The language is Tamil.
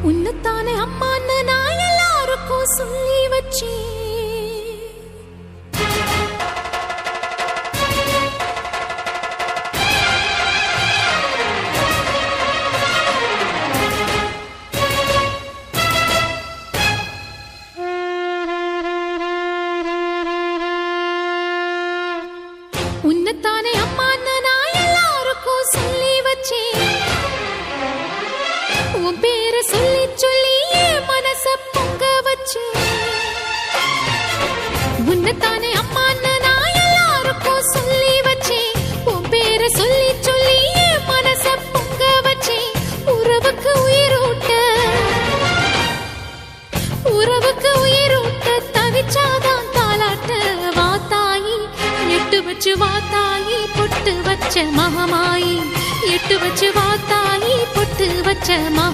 உன்னத்தானே அம்மான்னு நான் எல்லாருக்கும் சொல்லி வச்சேன். உன்னத்தானே அம்மான்னு நான் எல்லாருக்கும் சொல்லி வச்சேன். உன் பேரை சொல்லி சொல்லி என் மனச பொங்க வச்சேன். உன்னத்தானே அம்மான்னு நான் எல்லாருக்கும் சொல்லி வச்சேன். உன் பேரை சொல்லி சொல்லி என் மனச பொங்க வச்சேன். உறவுக்கு உயிரூட்ட தவிச்சாதான் தாலாட்ட. வாத்தாயி எட்டு வச்சு வாத்தாயி பொட்டு வச்ச மகமாயி. எட்டு வச்சு வாத்தாயி பொட்டு வச்ச